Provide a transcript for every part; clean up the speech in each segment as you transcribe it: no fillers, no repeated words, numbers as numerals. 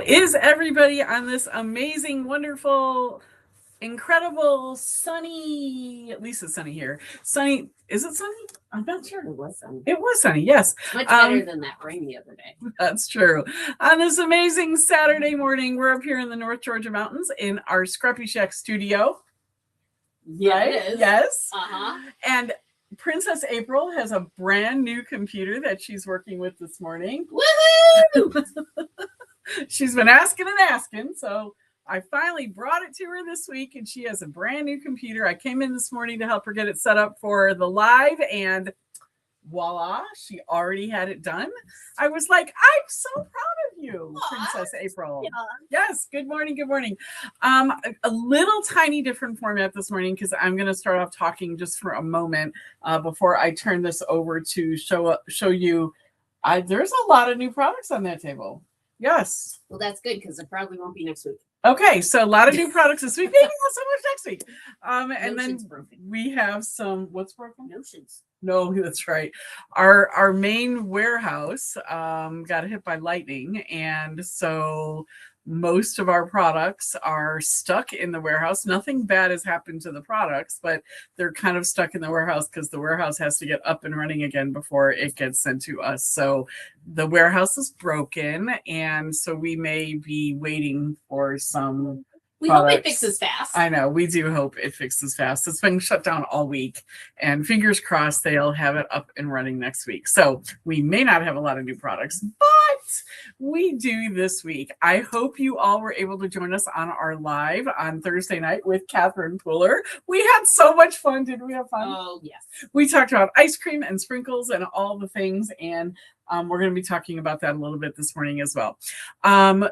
is everybody on this amazing, wonderful, incredible, sunny, at least it's sunny here. Sunny, is it sunny? I'm not sure. It was sunny. It was sunny, yes. Much better than that rain the other day. That's true. On this amazing Saturday morning, we're up here in the North Georgia mountains in our ScrappyShak studio. Yeah, right? It is. Yes. Uh-huh. And Princess April has a brand new computer that she's working with this morning. Woohoo! She's been asking and asking, so I finally brought it to her this week, and she has a brand new computer. I came in this morning to help her get it set up for the live, and voila, she already had it done. I was like, I'm so proud of you, Princess April. Yeah. Yes, good morning, good morning. A little tiny different format this morning because I'm going to start off talking just for a moment before I turn this over to show you. There's a lot of new products on that table. Yes. Well, that's good because it probably won't be next week. Okay, so a lot of new products this week, maybe not so much next week. And Notion's then broken. we have some, what's broken? Notions. No, that's right. Our main warehouse got hit by lightning, and so most of our products are stuck in the warehouse. Nothing bad has happened to the products, but they're kind of stuck in the warehouse because the warehouse has to get up and running again before it gets sent to us. So the warehouse is broken, and so we may be waiting for some We products. hope it fixes fast. I know, we do hope it fixes fast. It's been shut down all week, and fingers crossed they'll have it up and running next week. So we may not have a lot of new products, but we do this week. I hope you all were able to join us on our live on Thursday night with Catherine Puller. We had so much fun. Did we have fun? Oh, yes. We talked about ice cream and sprinkles and all the things, and we're going to be talking about that a little bit this morning as well.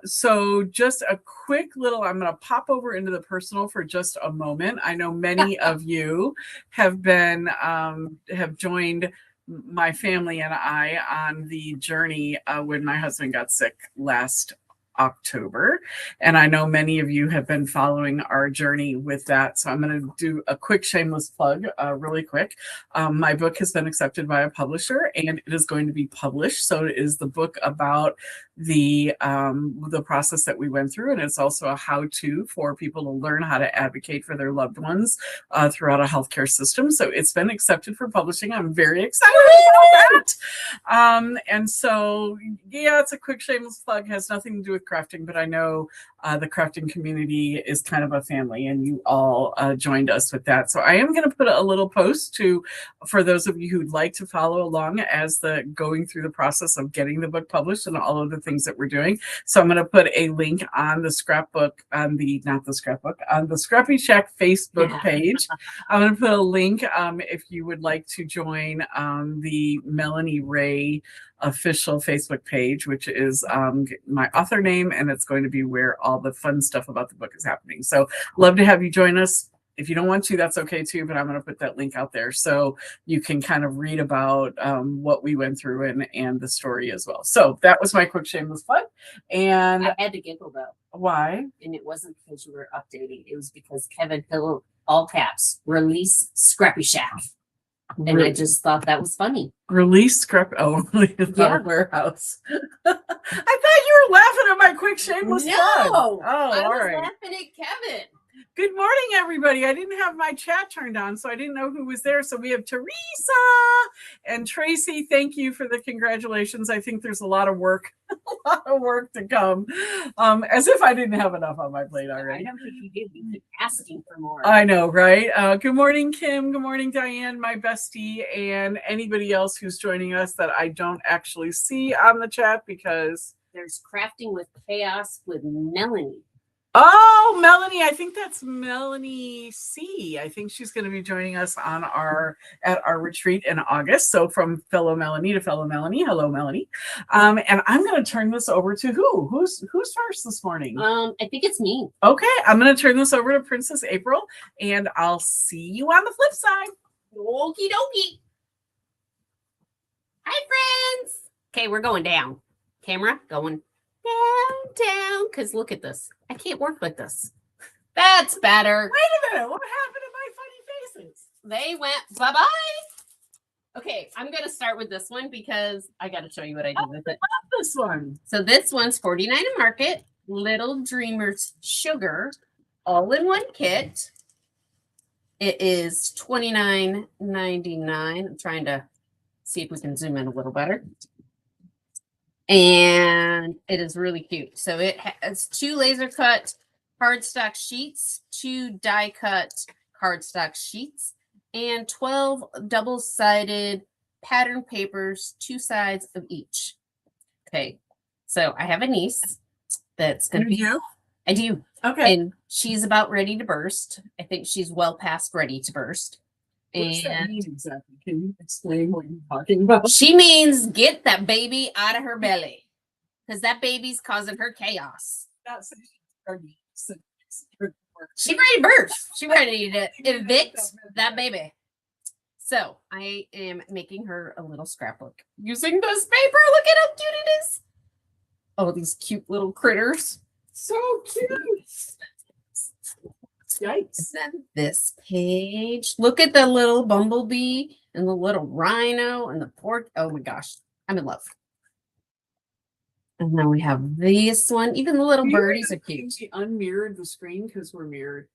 So just a quick little, I'm going to pop over into the personal for just a moment. I know many of you have joined my family and I on the journey when my husband got sick last October. And I know many of you have been following our journey with that. So I'm going to do a quick shameless plug really quick. My book has been accepted by a publisher and it is going to be published. So it is the book about the process that we went through. And it's also a how-to for people to learn how to advocate for their loved ones throughout a healthcare system. So it's been accepted for publishing. I'm very excited about that. And so, yeah, it's a quick shameless plug. It has nothing to do with crafting, but I know the crafting community is kind of a family, and you all joined us with that. So I am going to put a little post for those of you who'd like to follow along as going through the process of getting the book published and all of the things that we're doing. So I'm going to put a link on the scrapbook, on the ScrappyShak Facebook page. I'm going to put a link if you would like to join the Melanie Ray official Facebook page, which is my author name, and it's going to be where all the fun stuff about the book is happening. So love to have you join us. If you don't want to, that's okay too, but I'm going to put that link out there so you can kind of read about what we went through and the story as well. So that was my quick shameless plug. And I had to giggle though. Why? And it wasn't because you were updating. It was because Kevin Pillow, all caps, release ScrappyShak. And I just thought that was funny. Release warehouse. I thought you were laughing at my quick shameless plug. Oh, I was right. laughing at Kevin. Good morning, everybody. I didn't have my chat turned on, so I didn't know who was there. So we have Teresa and Tracy. Thank you for the congratulations. I think there's a lot of work to come. As if I didn't have enough on my plate already. I don't think you did. You keep asking for more. I know, right? Good morning, Kim. Good morning, Diane, my bestie, and anybody else who's joining us that I don't actually see on the chat because there's Crafting with Chaos with Melanie. Oh, Melanie, I think that's Melanie C. I think she's going to be joining us at our retreat in August. So from fellow Melanie to fellow Melanie, hello, Melanie. And I'm going to turn this over to who? Who's first this morning? I think it's me. Okay, I'm going to turn this over to Princess April, and I'll see you on the flip side. Okie dokie. Hi, friends. Okay, we're going down. Camera going down, because look at this. I can't work with this. That's better. Wait a minute. What happened to my funny faces? They went bye-bye. Okay, I'm going to start with this one because I got to show you what I did with it. I love this one. So this one's $49 in market. Little Dreamers Sugar all-in-one kit. It is $29.99. I'm trying to see if we can zoom in a little better. And it is really cute. So it has 2 laser cut cardstock sheets, 2 die cut cardstock sheets, and 12 double-sided pattern papers, 2 sides of each. Okay, so I have a niece that's going to be. You? I do. Okay. And she's about ready to burst. I think she's well past ready to burst. What does that And mean exactly? Can you explain what you're talking about? she means get that baby out of her belly. Because that baby's causing her chaos. Not saying she's She's ready to burst. She's ready to evict that baby. So I am making her a little scrapbook using this paper. Look at how cute it is. Oh, these cute little critters. so cute. Yikes. And then this page. Look at the little bumblebee and the little rhino and the pork. Oh my gosh. I'm in love. And then we have this one. Even the little birdies are cute. We unmirrored the screen because we're mirrored.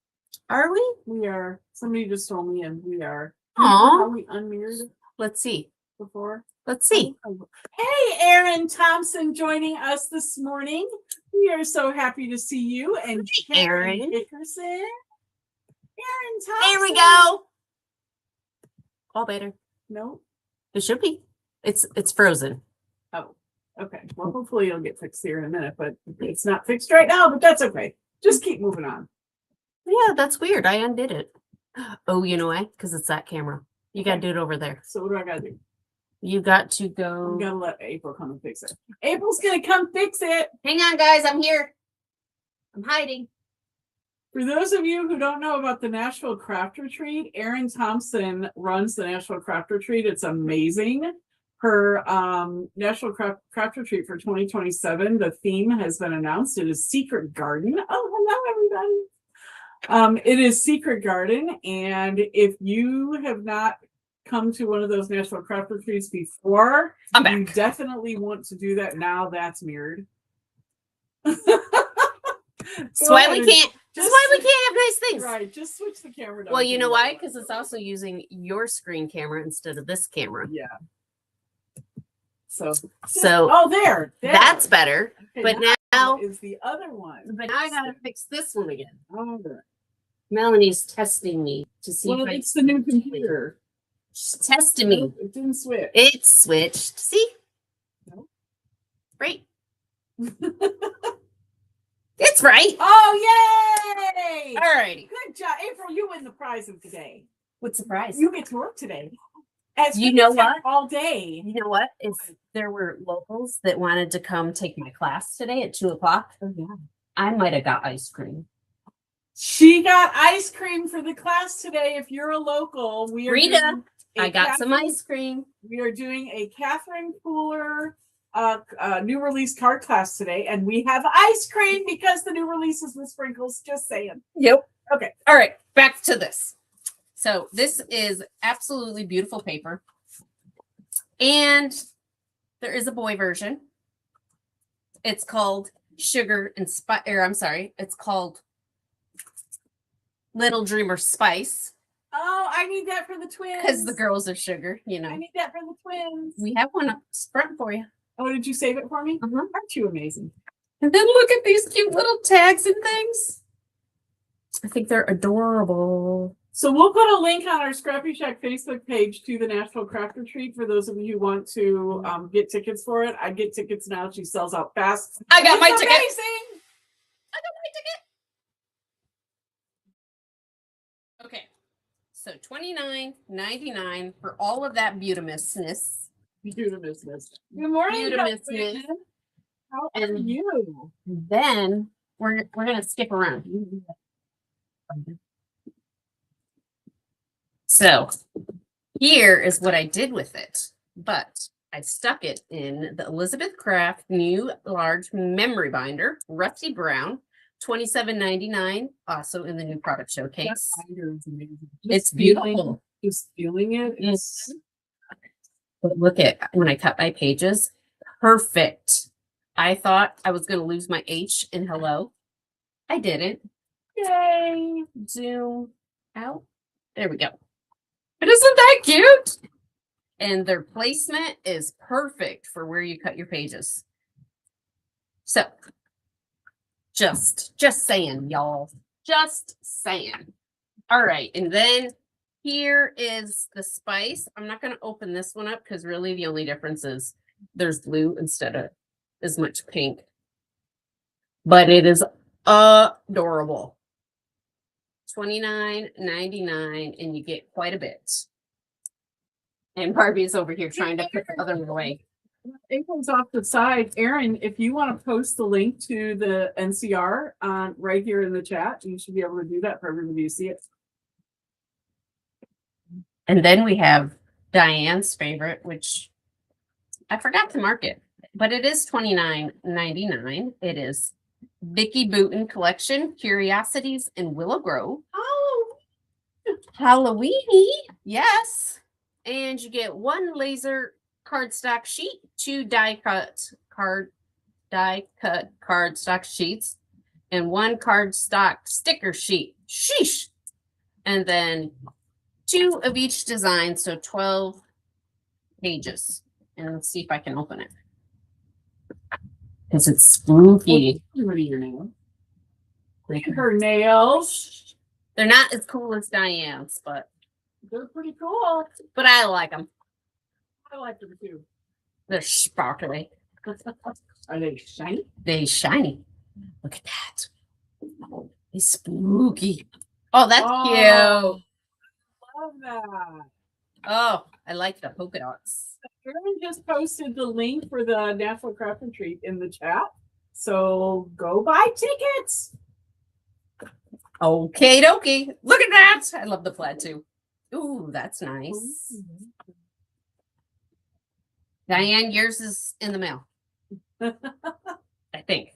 Are we? We are. Somebody just told me, and we are. Aw. How we unmirrored Let's see. before? Let's see. Hey, Erin Thompson joining us this morning. We are so happy to see you. And Erin. Dickerson. Erin Thompson. There we go. All better. No. It should be. It's frozen. Oh, okay. Well, hopefully it'll get fixed here in a minute, but it's not fixed right now, but that's okay. Just keep moving on. Yeah, that's weird. I undid it. Oh, you know why? Because it's that camera. You got to do it over there. So what do I gotta do? You got to I'm go. gonna let April come and fix it. April's gonna come fix it. Hang on, guys. I'm here. I'm hiding. For those of you who don't know about the Nashville Craft Retreat, Erin Thompson runs the Nashville Craft Retreat. It's amazing. Her Nashville Craft Retreat for 2027, the theme has been announced. It is Secret Garden. Oh, hello, everybody. It is Secret Garden. And if you have not come to one of those Nashville Craft Retreats before, I'm you back. definitely want to do that now. That's mirrored. That's why we can't. That's why we can't have nice things. Right, just switch the camera down. Well, you know why? Because it's also using your screen camera instead of this camera. Yeah. So So there. that's better. Okay, But now, is the other one. but now I gotta fix this one again. Oh, good. Melanie's testing me to see. Well, if I- it's the new computer. She's testing me. Nope, it didn't switch. It's switched. See? Nope. Great. It's right. Oh, yay! All righty. Good job, April. You win the prize of today. What's the prize? You get to work today. As You know fitness what? All day. You know what? If there were locals that wanted to come take my class today at 2:00, Oh, yeah. I might have got ice cream. She got ice cream for the class today. If you're a local, we are. Rita, doing a I got some Catherine- ice cream. We are doing a Catherine Pooler new release card class today, and we have ice cream because the new release is with sprinkles. Just saying. Yep. Okay. All right. Back to this. So this is absolutely beautiful paper. And there is a boy version. It's called Sugar I'm sorry. It's called Little Dreamer Spice. Oh, I need that for the twins. Because the girls are sugar, you I know. need that for the twins. We have one up front for you. Oh, did you save it for me? Uh-huh. Aren't you amazing? And then look at these cute little tags and things. I think they're adorable. So we'll put a link on our ScrappyShak Facebook page to the Nashville Craft Retreat for those of you who want to get tickets for it. I get tickets now. She sells out fast. I got It's my ticket. amazing. I got my ticket. Okay. So $29.99 for all of that beautimousness. Beautimousness. Good morning, Beautimousness. Catherine. How are And- you? Then we're gonna skip around. So here is what I did with it, but I stuck it in the Elizabeth Craft new large memory binder, rusty brown, $27.99. Also in the new product showcase. That binder is amazing. It's Just feeling- beautiful. Just feeling it. It's But look at when I cut my pages, perfect I thought I was going to lose my H in hello. I didn't. Yay! Zoom out. There we go. But isn't that cute? And their placement is perfect for where you cut your pages. So, just saying, y'all. Just saying. All right, and then here is the spice. I'm not going to open this one up because really the only difference is there's blue instead of as much pink. But it is adorable. $29.99, and you get quite a bit. And Barbie's over here trying to put the other one away. It comes off the side. Erin, if you want to post the link to the NCR right here in the chat, you should be able to do that for everybody to see it. And then we have Diane's favorite, which I forgot to mark it, but it is $29.99. It is Vicky Booten Collection, Curiosities in Willow Grove. Oh, Halloweeny, yes. And you get one laser cardstock sheet, two die cut cardstock sheets, and one cardstock sticker sheet. Sheesh. And then 2 of each design, so 12 pages. And let's see if I can open it. Because it's spooky. what are your nails? Look at her nails. They're not as cool as Diane's, but They're pretty cool. I like them. I like them too. They're sparkly. Are they shiny? They're shiny. Look at that. Oh, it's spooky. Oh, that's cute. Love that. Oh, I like the polka dots. Erin just posted the link for the National Craft Retreat in the chat. So go buy tickets. Okay, dokie. Look at that. I love the plaid too. Ooh, that's nice. Diane, yours is in the mail. I think.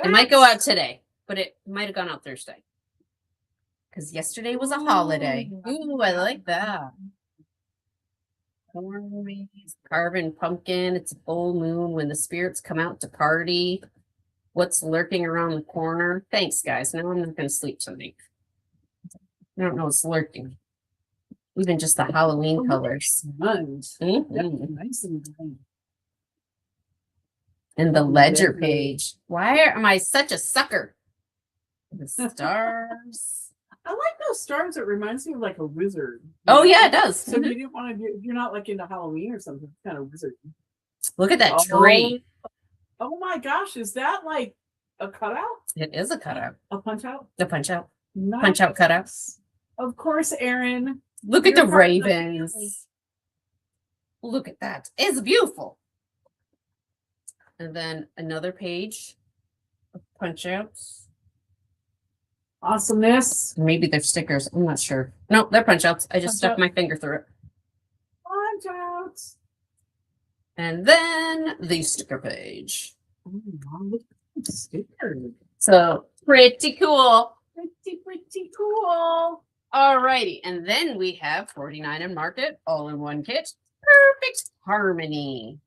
It might go out today, but it might have gone out Thursday. Because yesterday was a holiday. Ooh, I like that. Corn maze, carving pumpkin. It's a full moon when the spirits come out to party. What's lurking around the corner? Thanks, guys. Now I'm not going to sleep tonight. I don't know what's lurking. Even just the Halloween colors. Nice. Mhm. Nice and green. And the ledger page. Why am I such a sucker? The stars. I like those stars. It reminds me of like a wizard. Oh, yeah, it does. So if you didn't want to do, if you're not like into Halloween or something, it's kind of wizard. Look at that tree. Oh my gosh, is that like a cutout? It is a cutout. A punch out? The punch out. Nice. Punch out cutouts. Of course, Erin. Look at You're the part of the ravens. family. Look at that. It's beautiful. And then another page of punch outs. Awesomeness. Maybe they're stickers. I'm not sure. No, they're punch outs. I just Punch stuck out. my finger through it. Punch outs. And then the sticker page. Oh, wow, look at the sticker. So pretty cool. Pretty cool. Alrighty. And then we have 49 and Market all in one kit. Perfect harmony.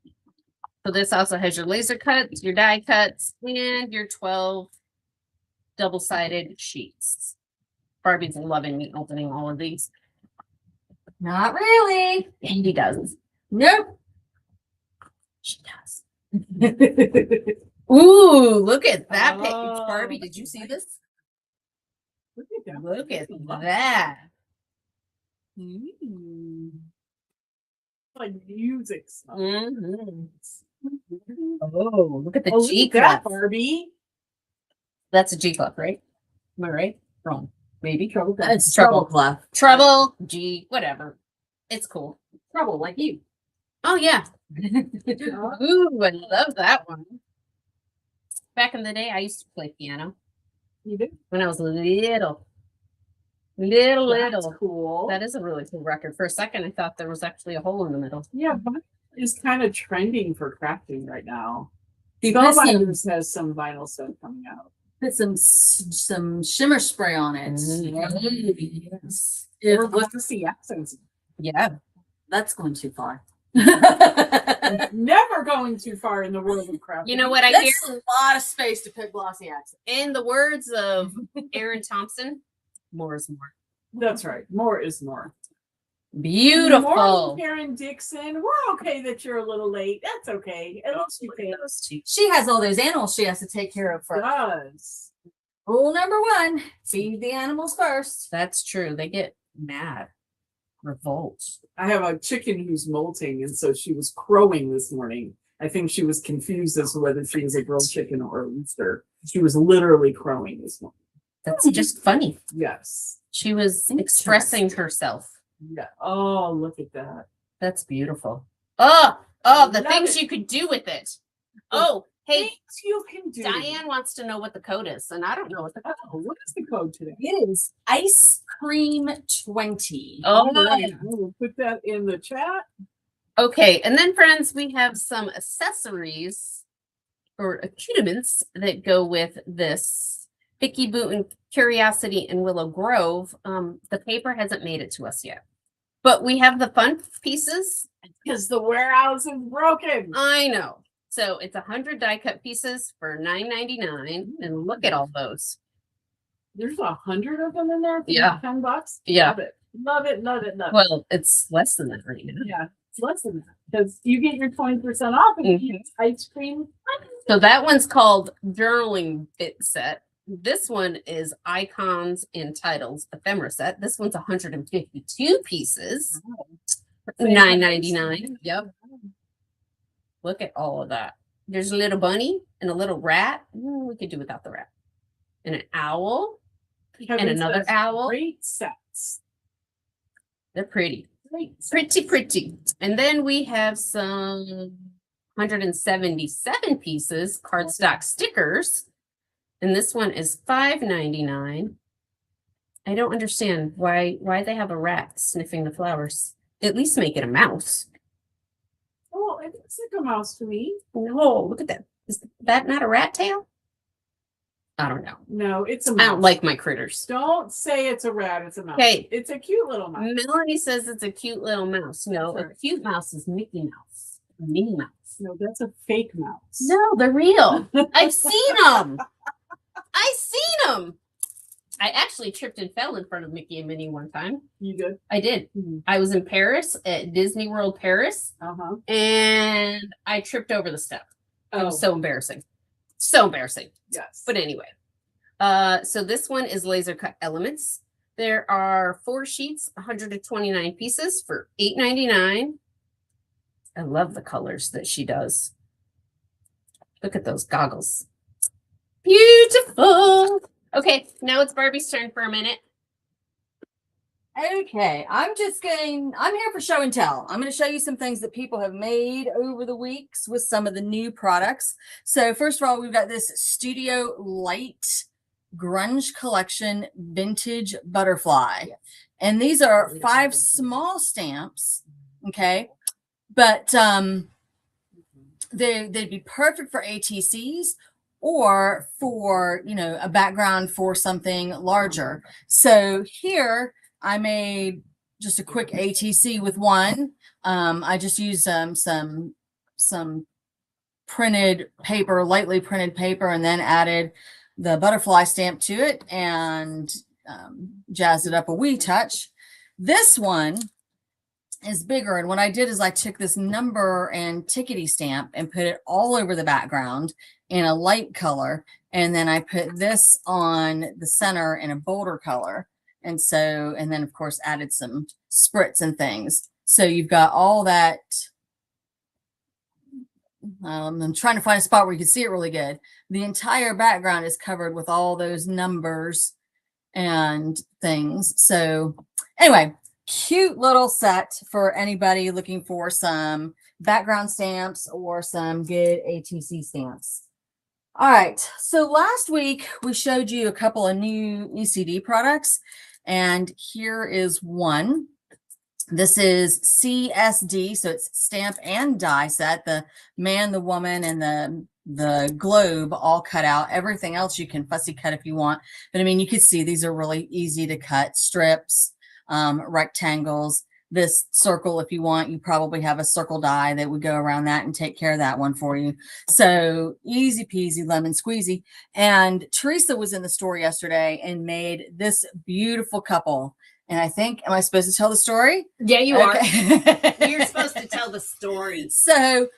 So this also has your laser cuts, your die cuts, and your 12 double-sided sheets. Barbie's loving me opening all of these. Not really. And he does. Nope. She does. Ooh, look at that page. Oh. Barbie, did you see this? Look at that. Look at that. Like music stuff. Mhm. Oh, look at the Oh, G look at that, cup. Barbie. That's a G cup, right? Am I right? Wrong. Maybe. Trouble. It's Trouble. trouble club. Trouble, G, whatever. It's cool. Trouble like you. Oh, yeah. Ooh, I love that one. Back in the day, I used to play piano You do? when I was little. Little. That's cool. That is a really cool record. For a second, I thought there was actually a hole in the middle. Yeah, vinyl is kind of trending for crafting right now. You put some, Spellbinders has some vinyl stuff coming out. some shimmer spray on it. Mhm. Yes. Or If, glossy accents. Yeah. that's going too far. That's Never going too far in the world of crafting. You know what I hear? a lot of space to put glossy accents. In the words of Aaron Thompson, more is more. That's right. More is more. Beautiful. Morning, Karen Dixon. We're okay that you're a little late. That's okay. At least you can. She has all those animals she has to take care of first. Does. Rule number 1, feed the animals first. That's true. They get mad, revolt. I have a chicken who's molting, and so she was crowing this morning. I think she was confused as to whether she was a girl chicken or a rooster. She was literally crowing this morning. That's just funny. Yes. She was expressing herself. Yeah. Oh, look at that. That's beautiful. Oh, the Love things it. you could do with it. Oh, hey, Things you can do. Diane wants to know what the code is, and I don't know what the code Oh, what is the code today? It is ice cream 20. Oh, All right. We'll put that in the chat. okay. And then, friends, we have some accessories or accoutrements that go with this Picky Boot and Curiosity in Willow Grove. The paper hasn't made it to us yet, but we have the fun pieces. Because the warehouse is broken. I know. So it's 100 die cut pieces for $9.99, and look at all those. There's 100 of them in there for Yeah. $10. Yeah. Love it. Love it. Love it. Love it. Well, it's less than that right now. Yeah. It's less than that. Because you get your 20% off and you get ice cream. So that one's called Journaling Bit Set. This one is Icons and Titles Ephemera Set. This one's 152 pieces, $9.99. Yep. Look at all of that. There's a little bunny and a little rat. We could do without the rat. And an owl and another says, owl. Great sets. They're pretty. Great sets. Pretty. And then we have some 177 pieces cardstock stickers. And this one is $5.99. I don't understand why they have a rat sniffing the flowers. At least make it a mouse. Oh, it looks like a mouse to me. No, look at that. Is that not a rat tail? I don't know. No, it's a mouse. I don't like my critters. Don't say it's a rat. It's a mouse. Hey. It's a cute little mouse. Melanie says it's a cute little mouse. No, That's a right. cute mouse is Mickey Mouse. Minnie Mouse. No, that's a fake mouse. No, they're real. I've seen them. I've seen them. I actually tripped and fell in front of Mickey and Minnie one time. You did? I did. Mhm. I was in Paris at Disney World Paris, Uh-huh. and I tripped over the step. It Oh, was so embarrassing. So embarrassing. yes. But anyway, so this one is laser cut elements. There are 4 sheets, 129 pieces for $8.99. I love the colors that she does. Look at those goggles. Beautiful. Okay, now it's Barbie's turn for a minute. Okay, I'm here for show and tell. I'm going to show you some things that people have made over the weeks with some of the new products. So first of all, we've got this Studio Light Grunge Collection Vintage Butterfly. And these are 5 small stamps, okay? But they'd be perfect for ATCs or for, a background for something larger. So here I made just a quick ATC with one. I just used some printed paper, lightly printed paper, and then added the butterfly stamp to it and jazzed it up a wee touch. This one is bigger, and what I did is I took this number and tickety stamp and put it all over the background in a light color, and then I put this on the center in a bolder color. And then of course added some spritz and things. So you've got all that. I'm trying to find a spot where you can see it really good. The entire background is covered with all those numbers and things. So anyway, cute little set for anybody looking for some background stamps or some good ATC stamps. All right. So last week we showed you a couple of new ECD products. And here is one. This is CSD, so it's stamp and die set. The man, the woman, and the globe all cut out. Everything else you can fussy cut if you want. But I mean, you could see these are really easy to cut strips, rectangles. this circle if you want. You probably have a circle die that would go around that and take care of that one for you. So easy peasy lemon squeezy. And Teresa was in the store yesterday and made this beautiful couple. And I think, am I supposed to tell the story? Yeah, you Okay. are. You're supposed to tell the story. So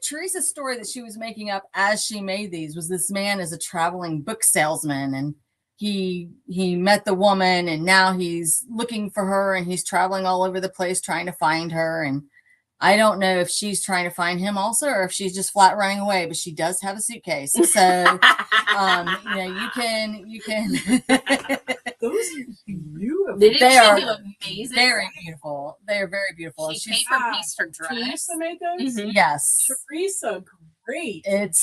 Teresa's story that she was making up as she made these was this man is a traveling book salesman, and he met the woman, and now he's looking for her, and he's traveling all over the place trying to find her. And I don't know if she's trying to find him also, or if she's just flat running away, but she does have a suitcase. So you can Those are beautiful. Didn't They she are do amazing? very beautiful. They are very beautiful. She paid for piece her dress. Teresa made those? Mhm. Yes. Teresa, great. It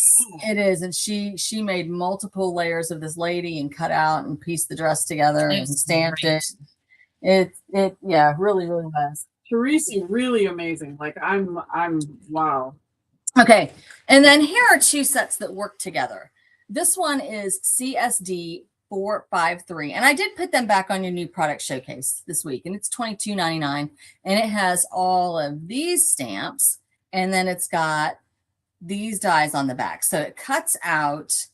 is, and she made multiple layers of this lady and cut out and pieced the dress together and It's stamped great. it. It yeah, really was. Teresa, really amazing. Like I'm wow. Okay, and then here are two sets that work together. This one is CSD 453, and I did put them back on your new product showcase this week, and it's $22.99, and it has all of these stamps, and then it's got these dies on the back. So it cuts out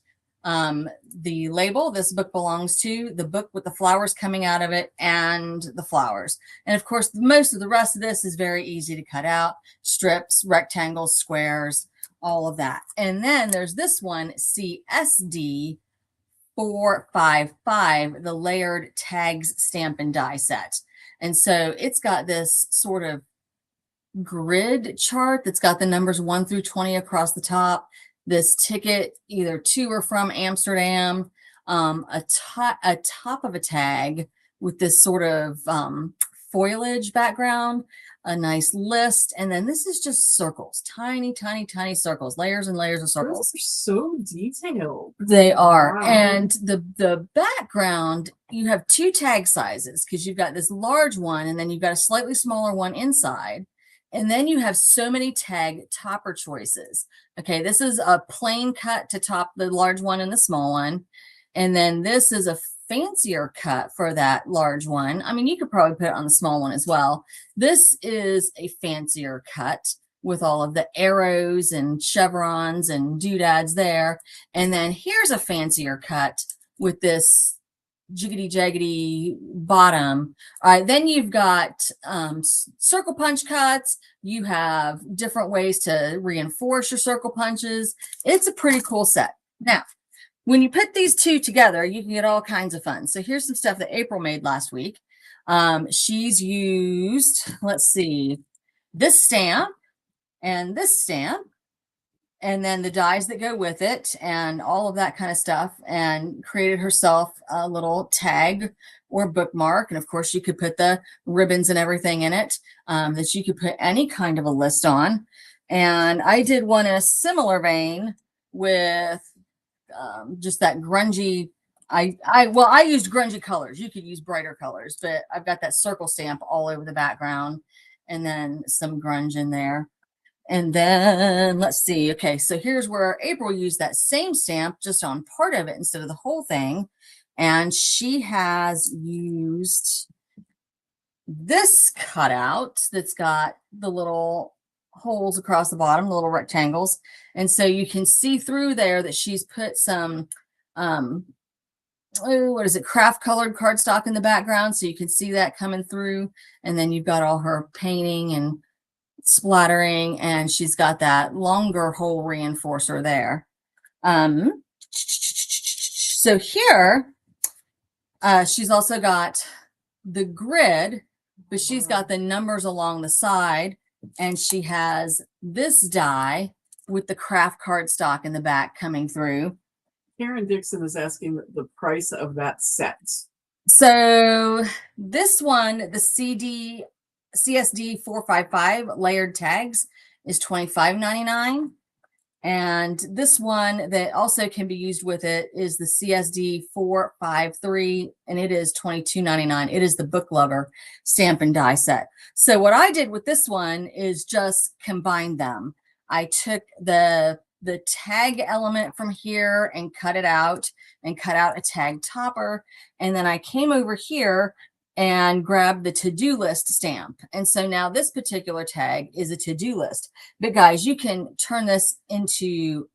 the label this book belongs to, the book with the flowers coming out of it, and the flowers. And of course, most of the rest of this is very easy to cut out. Strips, rectangles, squares, all of that. And then there's this one, CSD 455, the layered tags, stamp, and die set. And so it's got this sort of grid chart that's got the numbers 1 through 20 across the top. This ticket either to or from Amsterdam, a top of a tag with this sort of foliage background, a nice list, and then this is just circles, tiny circles, layers and layers of circles. Those are so detailed. They are. Wow. And the background, you have two tag sizes because you've got this large one and then you've got a slightly smaller one inside. And then you have so many tag topper choices. Okay, this is a plain cut to top the large one and the small one. And then this is a fancier cut for that large one. I mean, you could probably put it on the small one as well. This is a fancier cut with all of the arrows and chevrons and doodads there. And then here's a fancier cut with this jiggity jaggedy bottom. All right, then you've got circle punch cuts. You have different ways to reinforce your circle punches. It's a pretty cool set. Now, when you put these two together, you can get all kinds of fun. So here's some stuff that April made last week. She's used, let's see, this stamp and this stamp, and then the dies that go with it and all of that kind of stuff, and created herself a little tag or bookmark. And of course you could put the ribbons and everything in it that you could put any kind of a list on. And I did one in a similar vein with just that grungy, I used grungy colors. You could use brighter colors, but I've got that circle stamp all over the background and then some grunge in there. And then let's see. Okay, so here's where April used that same stamp just on part of it instead of the whole thing. And she has used this cutout that's got the little holes across the bottom, the little rectangles. And so you can see through there that she's put some, what is it, craft colored cardstock in the background. So you can see that coming through. And then you've got all her painting and splattering, and she's got that longer hole reinforcer there. So here, she's also got the grid, but she's got the numbers along the side, and she has this die with the craft cardstock in the back coming through. Karen Dixon is asking the price of that set. So this one, the CSD 455 layered tags is $25.99. And this one that also can be used with it is the CSD 453, and it is $22.99. It is the Book Lover stamp and die set. So what I did with this one is just combine them. I took the tag element from here and cut it out and cut out a tag topper. And then I came over here and grab the to-do list stamp. And so now this particular tag is a to-do list. But guys, you can turn this into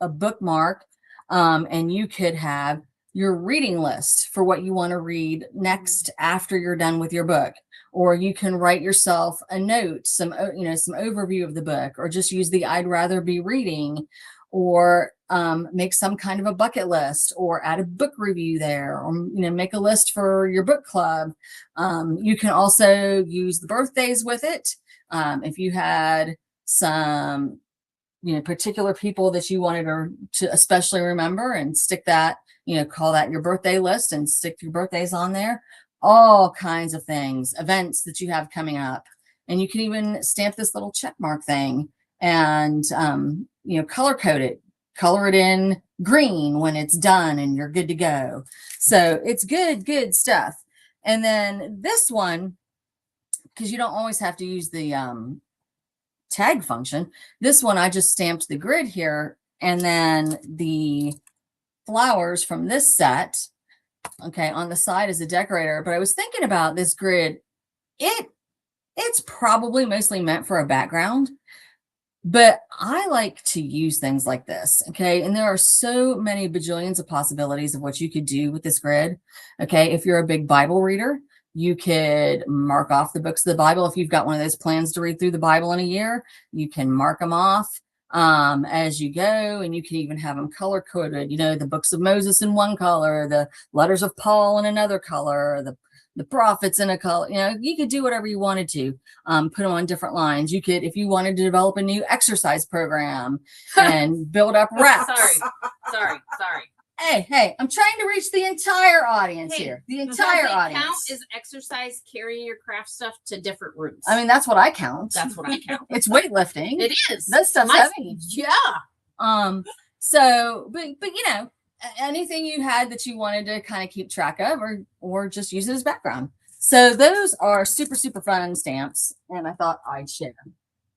a bookmark, and you could have your reading list for what you want to read next after you're done with your book. Or you can write yourself a note, some overview of the book, or just use the I'd rather be reading, or make some kind of a bucket list, or add a book review there, or make a list for your book club. You can also use the birthdays with it. If you had some particular people that you wanted to especially remember, and stick that, call that your birthday list and stick your birthdays on there. All kinds of things, events that you have coming up. And you can even stamp this little check mark thing and color code it, color it in green when it's done and you're good to go. So it's good stuff. And then this one, because you don't always have to use the tag function, this one I just stamped the grid here, and then the flowers from this set, okay, on the side as a decorator. But I was thinking about this grid. It's probably mostly meant for a background, but I like to use things like this, okay? And there are so many bajillions of possibilities of what you could do with this grid, okay? If you're a big Bible reader, you could mark off the books of the Bible. If you've got one of those plans to read through the Bible in a year, you can mark them off as you go, and you can even have them color coded, the books of Moses in one color, the letters of Paul in another color, the prophets in a color. You could do whatever you wanted to, put them on different lines. You could, if you wanted to develop a new exercise program and build up reps. Sorry. Hey, I'm trying to reach the entire audience here. The entire audience. Count is exercise, carrying your craft stuff to different rooms. I mean, that's what I count. That's what I count. It's weightlifting. It is. That stuff's heavy. Yeah. So, but anything you had that you wanted to kind of keep track of, or just use it as background. So those are super, super fun stamps, and I thought I'd share.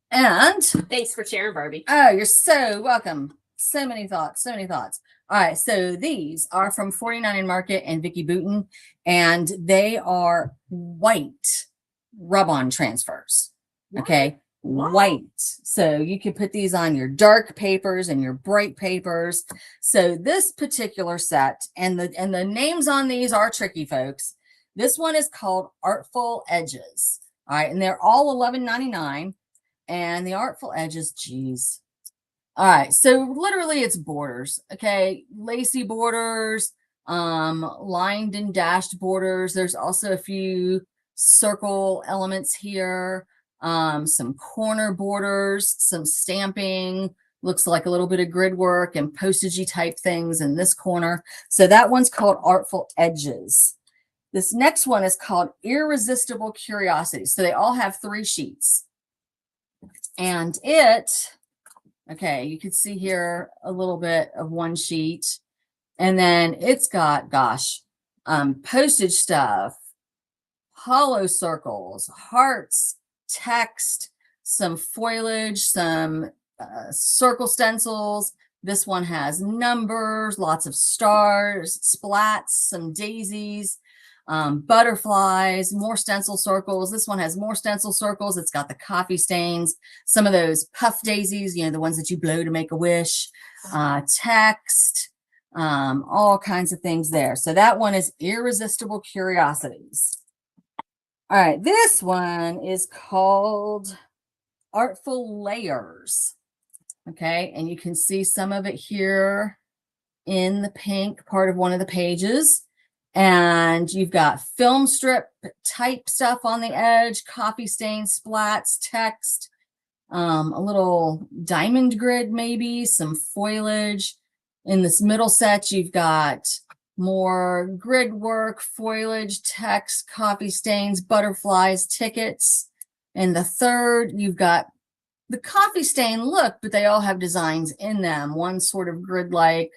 And thanks for sharing, Barbie. Oh, you're so welcome. So many thoughts. All right, so these are from 49 Market and Vicky Booten, and they are white rub-on transfers. Okay, white. So you can put these on your dark papers and your bright papers. So this particular set, and the names on these are tricky, folks. This one is called Artful Edges. All right, and they're all $11.99, and the Artful Edges, geez. All right, so literally it's borders, okay? Lacy borders, lined and dashed borders. There's also a few circle elements here, some corner borders, some stamping, looks like a little bit of grid work and postagey type things in this corner. So that one's called Artful Edges. This next one is called Irresistible Curiosity. So they all have 3 sheets. And okay, you can see here a little bit of one sheet, and then it's got, postage stuff, hollow circles, hearts, text, some foliage, some circle stencils. This one has numbers, lots of stars, splats, some daisies, butterflies, more stencil circles. This one has more stencil circles. It's got the coffee stains, some of those puff daisies, the ones that you blow to make a wish, text, all kinds of things there. So that one is Irresistible Curiosities. All right, this one is called Artful Layers. Okay, and you can see some of it here in the pink part of one of the pages. And you've got film strip type stuff on the edge, coffee stains, splats, text, a little diamond grid, maybe some foliage. In this middle set, you've got more grid work, foliage, text, coffee stains, butterflies, tickets. In the third, you've got the coffee stain look, but they all have designs in them. One sort of grid-like.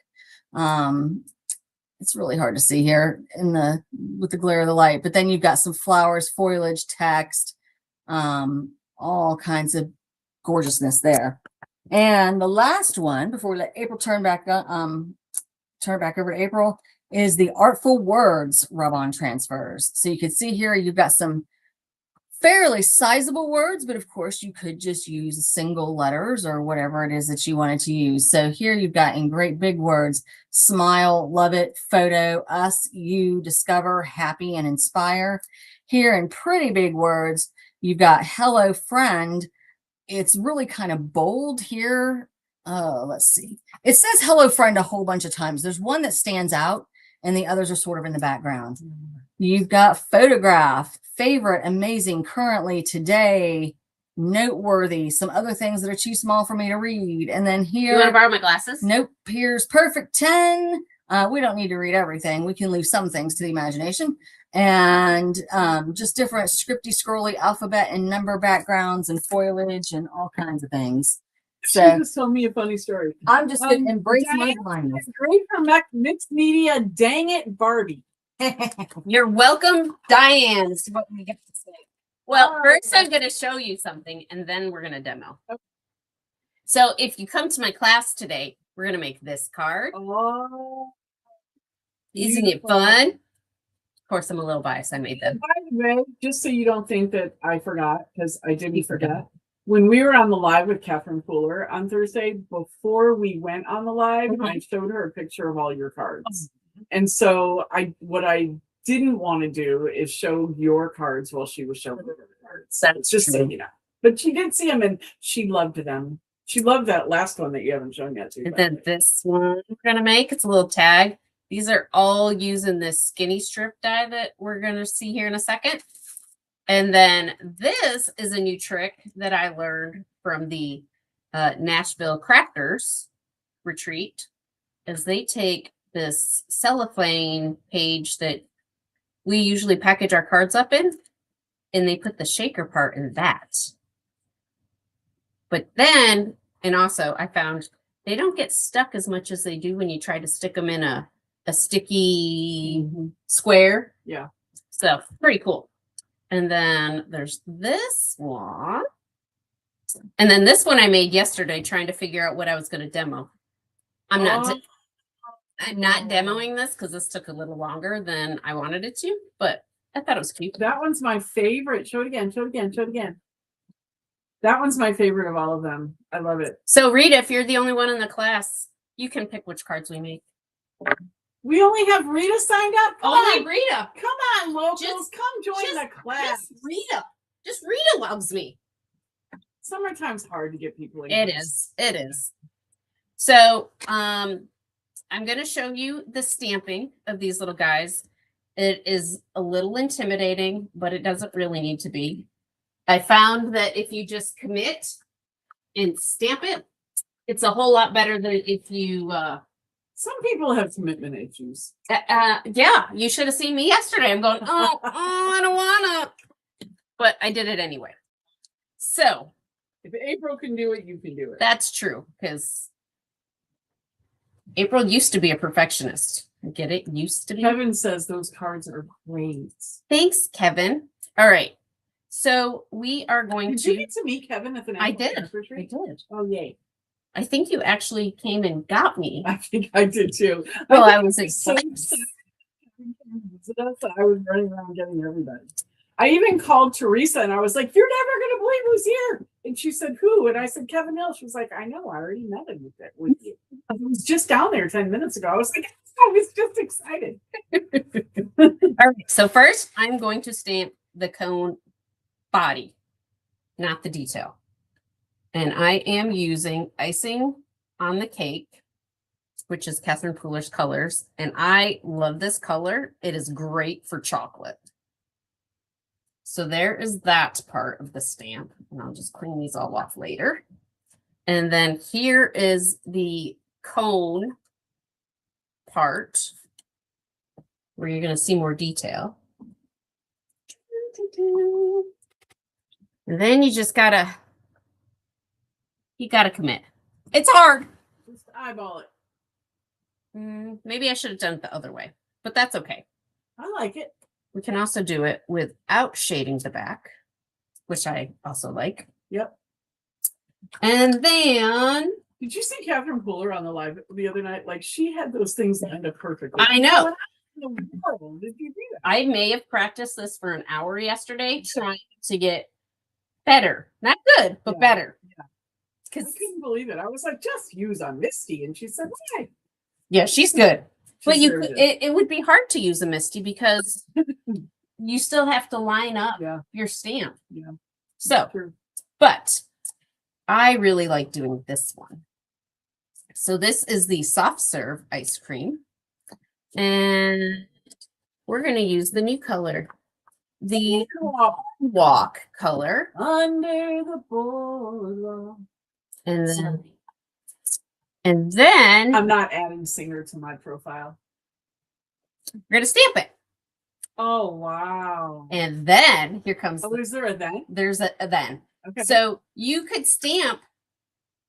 It's really hard to see here with the glare of the light, but then you've got some flowers, foliage, text, all kinds of gorgeousness there. And the last one, before we let April turn back over to April, is the Artful Words rub-on transfers. So you can see here, you've got some fairly sizable words, but of course you could just use single letters or whatever it is that you wanted to use. So here you've got in great big words, smile, love it, photo, us, you, discover, happy, and inspire. Here in pretty big words, you've got hello, friend. It's really kind of bold here. Let's see. It says hello, friend a whole bunch of times. There's one that stands out and the others are sort of in the background. You've got photograph, favorite, amazing, currently, today, noteworthy, some other things that are too small for me to read. And then here, You want to borrow my glasses? nope, here's perfect 10. We don't need to read everything. We can leave some things to the imagination. And just different scripty, scrolly alphabet and number backgrounds and foliage and all kinds of things. She So just told me a funny story. I'm just going to embrace my Diane, blindness. Great for mixed media. Dang it, Barbie. You're welcome, Diane, is what we get to say. Well, Oh, first okay. I'm going to show you something, and then we're going to demo. Okay. So if you come to my class today, we're going to make this card. Oh, Isn't it beautiful. fun? Of course, I'm a little biased. I made them. By the way, just so you don't think that I forgot, because I didn't You forget. forgot. When we were on the live with Catherine Pooler on Thursday, before we went on the live, Mhm. I showed her a picture of all your cards. And so what I didn't want to do is show your cards while she was showing her cards. That's Just so true. you know. But she did see them and she loved them. She loved that last one that you haven't shown yet too. And by the then way. this one we're going to make, it's a little tag. These are all using this skinny strip die that we're going to see here in a second. And then this is a new trick that I learned from the Nashville Crafters retreat, is they take this cellophane page that we usually package our cards up in, and they put the shaker part in that. But then, and also I found they don't get stuck as much as they do when you try to stick them in a sticky square. Yeah. So pretty cool. And then there's this one. And then this one I made yesterday trying to figure out what I was going to demo. I'm not demoing this because this took a little longer than I wanted it to, but I thought it was cute. That one's my favorite. Show it again, show it again, show it again. That one's my favorite of all of them. I love it. So Rita, if you're the only one in the class, you can pick which cards we make. We only have Rita signed up. Come Only on, Rita. come on, locals. Just- come join the class. Just Rita. Just Rita loves me. Summertime's hard to get people in. It here. is. It is. So I'm going to show you the stamping of these little guys. It is a little intimidating, but it doesn't really need to be. I found that if you just commit and stamp it, it's a whole lot better than if you Some people have commitment issues. yeah, you should have seen me yesterday. I'm going, oh, I don't wanna. But I did it anyway. So If April can do it, you can do it. that's true, because April used to be a perfectionist. Get it? Used to be. Kevin says those cards are great. Thanks, Kevin. All right. So we are going Did you to. get to meet Kevin at the I National did. Parents I Retreat? did. Oh, yay. I think you actually came and got me. I think I did too. Well, I think was it so excited. excited Kevin came to visit us that I was running around getting everybody. I even called Teresa and I was like, "You're never going to believe who's here." And she said, "Who?" And I said, "Kevin Hill." She was like, "I know. I already met him with you. I was just down there 10 minutes ago." I was like, I was just excited. All right. So first, I'm going to stamp the cone body, not the detail. And I am using icing on the cake, which is Catherine Pooler's colors. And I love this color. It is great for chocolate. So there is that part of the stamp. And I'll just clean these all off later. And then here is the cone part where you're going to see more detail. And then you just gotta commit. It's hard. Just eyeball it. Maybe I should have done it the other way, but that's okay. I like it. We can also do it without shading the back, which I also like. Yep. And then Did you see Catherine Pooler on the live the other night? Like she had those things lined up perfectly. I know. What in the world did you do that? I may have practiced this for an hour yesterday trying to get better. Not good, but Yeah, better. yeah. I Because couldn't believe it. I was like, just use a Misty, and she said, "Why?" yeah, she's good. But She you sure could, did. it would be hard to use a Misty because you still have to line up Yeah, your stamp. yeah. So, True. but I really like doing this one. So this is the soft serve ice cream. And we're going to use the new color, the walk color. Under the boardwalk. And then I'm not adding singer to my profile. we're going to stamp it. Oh wow. And then here comes, Oh, is there a then? there's a then. Okay. So you could stamp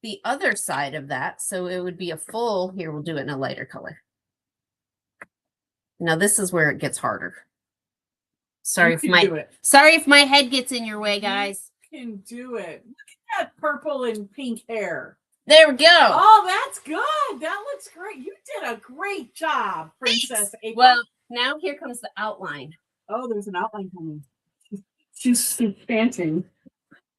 the other side of that. So it would be a full, here, we'll do it in a lighter color. Now this is where it gets harder. Sorry You if can my, do it. sorry if my head gets in your way, guys. You can do it. Look at that purple and pink hair. There we go. Oh, that's good. That looks great. You did a great job, Princess April. Well, now here comes the outline. Oh, there's an outline coming. She's panting.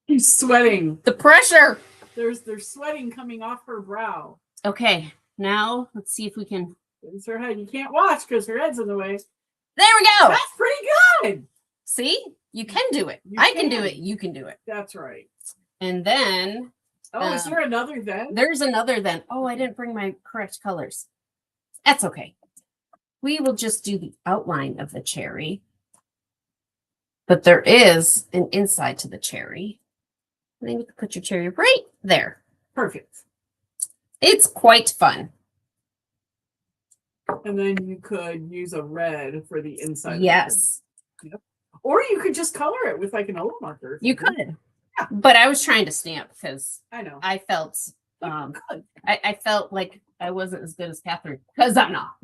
She's sweating. The pressure. There's sweating coming off her brow. Okay, now let's see if we can. It's her head. You can't watch because her head's in the way. There we go. That's pretty good. See, you can do it. You I can do can. it. You can do it. That's right. And then Oh, is there another then? there's another then. Oh, I didn't bring my correct colors. That's okay. We will just do the outline of the cherry. But there is an inside to the cherry. And then you can put your cherry right there. Perfect. It's quite fun. And then you could use a red for the inside. Yes, Or you could just color it with like an old marker. you could. But I was trying to stamp because I know. I felt Good. I felt like I wasn't as good as Catherine because I'm not.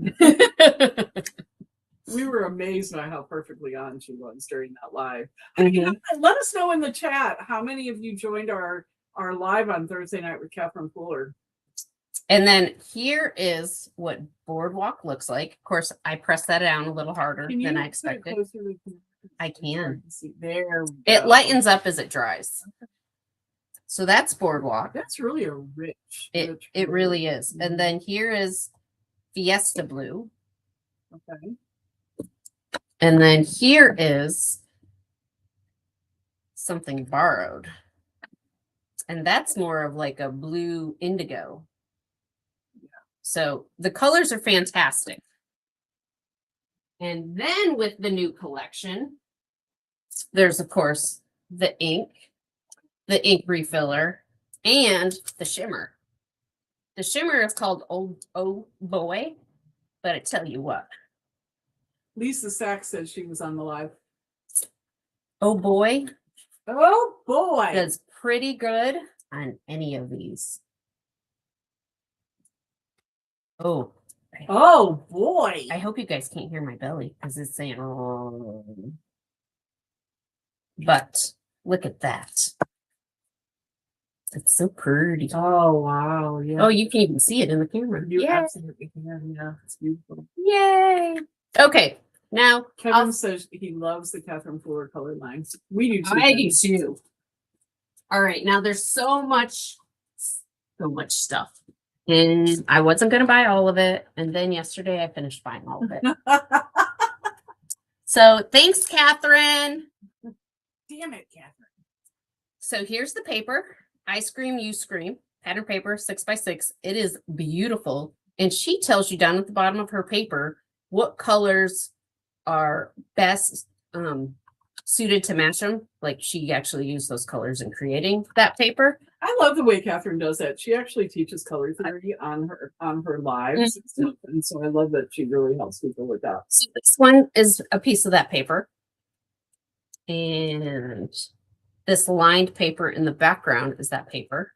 We were amazed by how perfectly on she was during that live. Mhm. Let us know in the chat how many of you joined our live on Thursday night with Catherine Pooler. And then here is what boardwalk looks like. Of course, I pressed that down a little harder Can you than I put it expected. closer to the- I can. See, there we It go. lightens up as it dries. So that's boardwalk. That's really a rich. It color. really is. Mhm. And then here is Fiesta Blue. Okay. And then here is something borrowed. And that's more of like a blue indigo. So the colors are fantastic. And then with the new collection, there's of course the ink refiller, and the shimmer. The shimmer is called Oh Boy, but I tell you what, Lisa Sachs said she was on the live. Oh Boy Oh boy. does pretty good on any of these. Oh, Oh boy. I hope you guys can't hear my belly because it's saying, oh. But look at that. It's so pretty. Oh wow. Yeah. Oh, you can even see it in the camera. You Yay. absolutely can. Yeah, it's beautiful. Yay. Okay, now Kevin says he loves the Catherine Pooler color lines. We do too. I do Kevin. too. All right, now there's so much stuff. And I wasn't going to buy all of it. And then yesterday I finished buying all of it. So thanks, Catherine. Damn it, Catherine. So here's the paper. I scream, you scream. Pattern paper, 6x6. It is beautiful. And she tells you down at the bottom of her paper what colors are best suited to match them. Like she actually used those colors in creating that paper. I love the way Catherine does that. She actually teaches color theory on her lives, and so I love that she really helps people with that. So this one is a piece of that paper. And this lined paper in the background is that paper.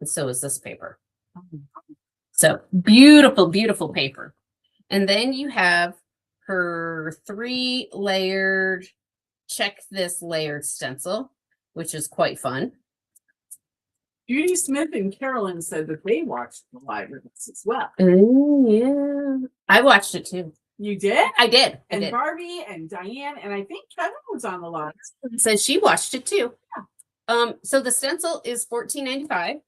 And so is this paper. So beautiful, beautiful paper. And then you have her 3-layered, check this layered stencil, which is quite fun. Judy Smith and Carolyn said that they watched the live with us as well. Oh, yeah. I watched it too. You did? I did. I And did. Barbie and Diane, and I think Kevin was on the live. So she watched it too. So the stencil is $14.95,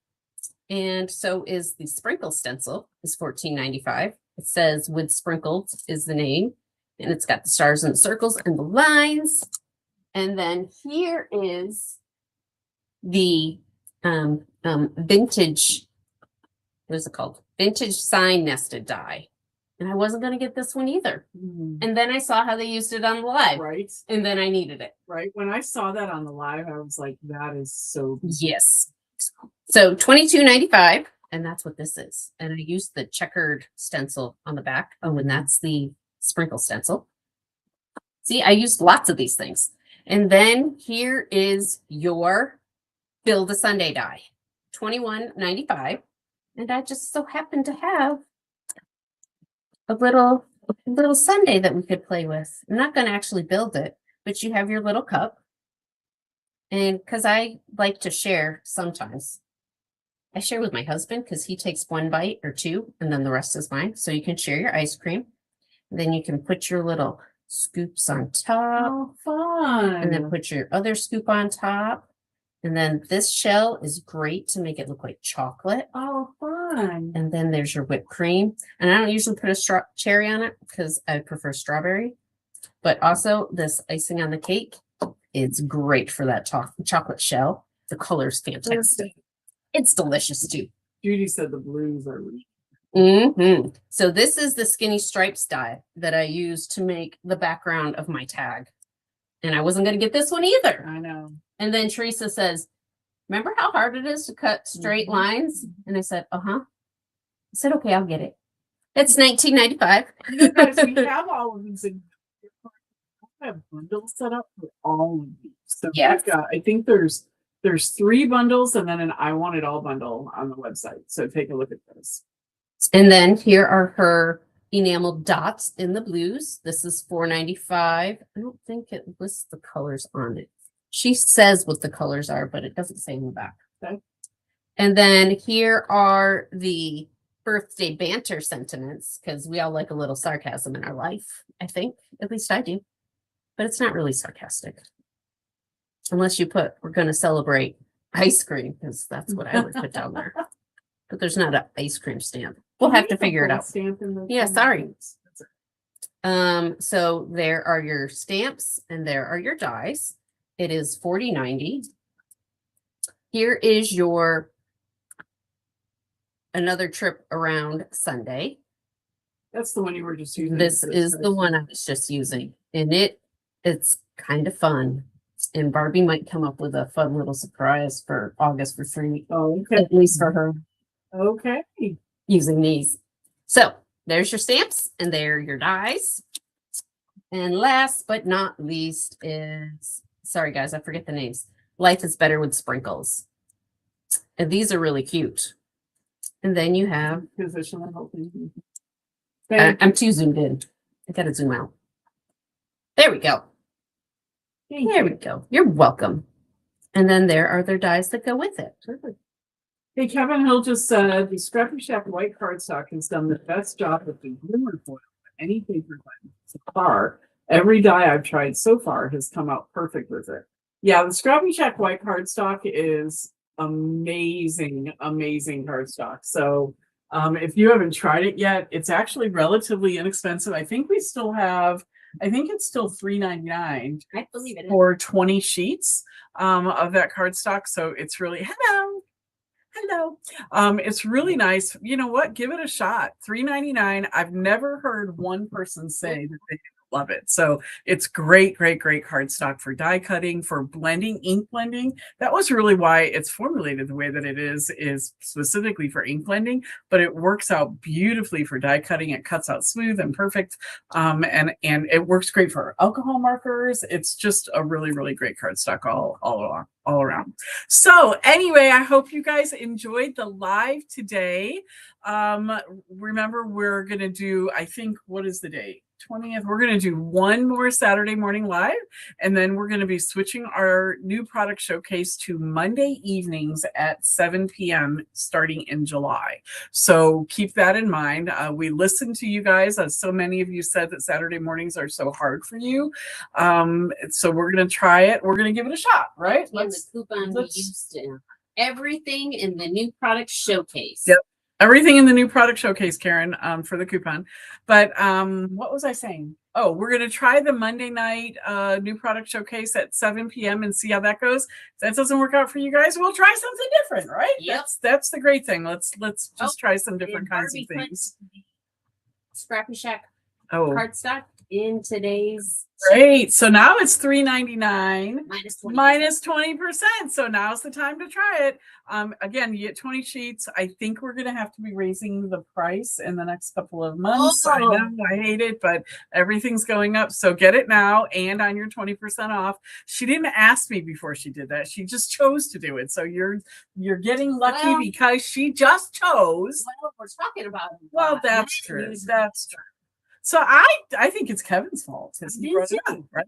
and so is the sprinkle stencil is $14.95. It says "with sprinkled" is the name, and it's got the stars and the circles and the lines. And then here is the vintage. What is it called? Vintage sign nested die. And I wasn't going to get this one either. And then I saw how they used it on the live. Right. And then I needed it. Right. When I saw that on the live, I was like, that is so good. Yes. So $22.95. And that's what this is. And I used the checkered stencil on the back. Oh, and that's the sprinkle stencil. See, I used lots of these things. And then here is your Build a Sunday die. $21.95. And I just so happen to have a little sundae that we could play with. I'm not going to actually build it, but you have your little cup. And because I like to share sometimes, I share with my husband because he takes one bite or two and then the rest is mine. So you can share your ice cream. And then you can put your little scoops on top. Oh, fun. And then put your other scoop on top. And then this shell is great to make it look like chocolate. Oh, fun. And then there's your whipped cream. And I don't usually put a cherry on it because I prefer strawberry. But also this icing on the cake is great for that chocolate shell. The color's fantastic. It's delicious too. Judy said the blues are So this is the skinny stripes die that I used to make the background of my tag. And I wasn't going to get this one either. I know. And then Teresa says, remember how hard it is to cut straight lines? And I said, uh-huh. I said, okay, I'll get it. It's $19.95. Guys, we have all of these. I have bundles set up for all of these. So Yes. I think there's 3 bundles and then an I Want It All bundle on the website. So take a look at those. And then here are her enamel dots in the blues. This is $4.95. I don't think it lists the colors on it. She says what the colors are, but it doesn't say in the back. Okay. And then here are the birthday banter sentiments, because we all like a little sarcasm in our life, I think. At least I do. But it's not really sarcastic. Unless you put, we're going to celebrate ice cream, because that's what I would put down there. But there's not an ice cream stamp. We'll have to figure it out. Yeah, sorry. So there are your stamps and there are your dies. It is $40.90. Here is your another trip around Sunday. That's the one you were just using. This is the one I was just using, and it's kind of fun. And Barbie might come up with a fun little surprise for August for free. Oh, okay. At least for her Okay. using these. So there's your stamps and there are your dies. And last but not least is, sorry guys, I forget the names. Life is Better with Sprinkles. And these are really cute. And then you have, Position the whole thing. I'm too zoomed in. I gotta zoom out. There we go. There we go. You're welcome. And then there are their dies that go with it. Perfect. Hey, Kevin Hill just said the ScrappyShak white cardstock has done the best job with the glimmer foil of any paper clip so far. Every die I've tried so far has come out perfect with it. Yeah, the ScrappyShak white cardstock is amazing, amazing cardstock. So if you haven't tried it yet, it's actually relatively inexpensive. I think we still have, I think it's still $3.99. I believe it. For 20 sheets of that cardstock. So it's really, hello. It's really nice. You know what? Give it a shot. $3.99. I've never heard one person say that they love it. So it's great, great, great cardstock for die cutting, for blending, ink blending. That was really why it's formulated the way that it is specifically for ink blending, but it works out beautifully for die cutting. It cuts out smooth and perfect. And it works great for alcohol markers. It's just a really, really great cardstock all along. all around. So anyway, I hope you guys enjoyed the live today. Remember, we're going to do, I think, what is the date? 20th. We're going to do one more Saturday morning live, and then we're going to be switching our new product showcase to Monday evenings at 7 p.m. starting in July. So keep that in mind. We listened to you guys, as so many of you said that Saturday mornings are so hard for you. So we're going to try it. We're going to give it a shot, right? And the coupon we used to everything in the new product showcase. Yep. Everything in the new product showcase, Karen, for the coupon. But what was I saying? Oh, we're going to try the Monday night new product showcase at 7 p.m. and see how that goes. If that doesn't work out for you guys, we'll try something different, right? Yep. That's the great thing. Let's just try some different kinds of things. ScrappyShak Oh, cardstock in today's great. So now it's $3.99 minus 20%. So now's the time to try it. Again, you get 20 sheets. I think we're going to have to be raising the price in the next couple of months. I know, I hate it, but everything's going up. So get it now and on your 20% off. She didn't ask me before she did that. She just chose to do it. So you're getting lucky because she just chose. Well, we're talking about it. Well, that's true. That's true. So I think it's Kevin's fault. He brought it up, right?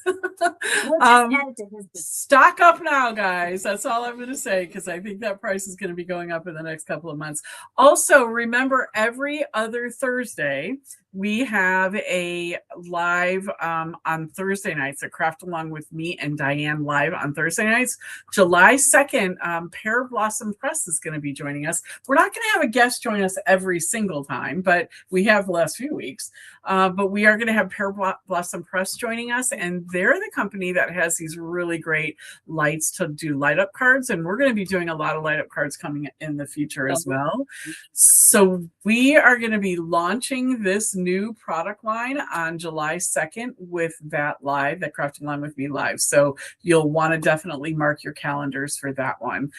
We'll just add it to his business. Stock up now, guys. That's all I'm going to say, because I think that price is going to be going up in the next couple of months. Also, remember, every other Thursday, we have a live on Thursday nights, a Craft Along with me and Diane live on Thursday nights. July 2nd, Pear Blossom Press is going to be joining us. We're not going to have a guest join us every single time, but we have the last few weeks. But we are going to have Pear Blossom Press joining us, and they're the company that has these really great lights to do light up cards, and we're going to be doing a lot of light up cards coming in the future as well. So we are going to be launching this new product line on July 2nd with that live, that Crafting Along with Me live. So you'll want to definitely mark your calendars for that one.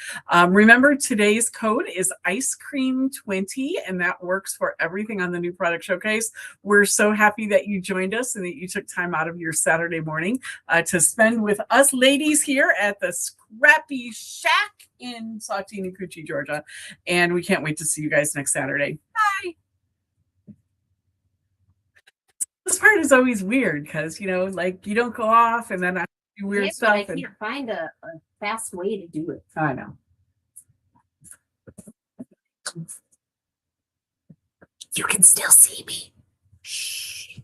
Remember, today's code is Ice Cream 20, and that works for everything on the new product showcase. We're so happy that you joined us and that you took time out of your Saturday morning to spend with us ladies here at the ScrappyShak in Saugatuck, Coochie, Georgia. And we can't wait to see you guys next Saturday. Bye. This part is always weird because, you know, like you don't go off and then I do weird stuff. I can't find a fast way to do it. I know. You can still see me. Shh.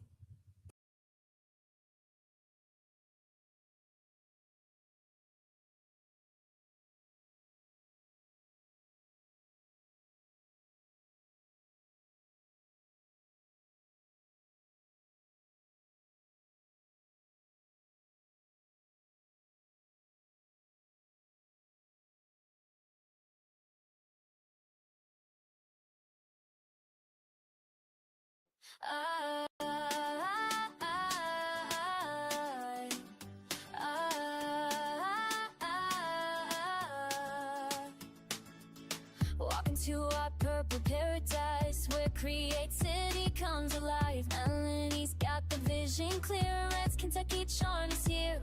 Walk into our purple paradise where creativity comes alive. Melanie's got the vision clear as Kentucky charm is here.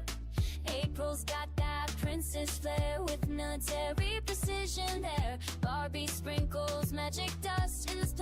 April's got that princess flair with military precision there. Barbie sprinkles magic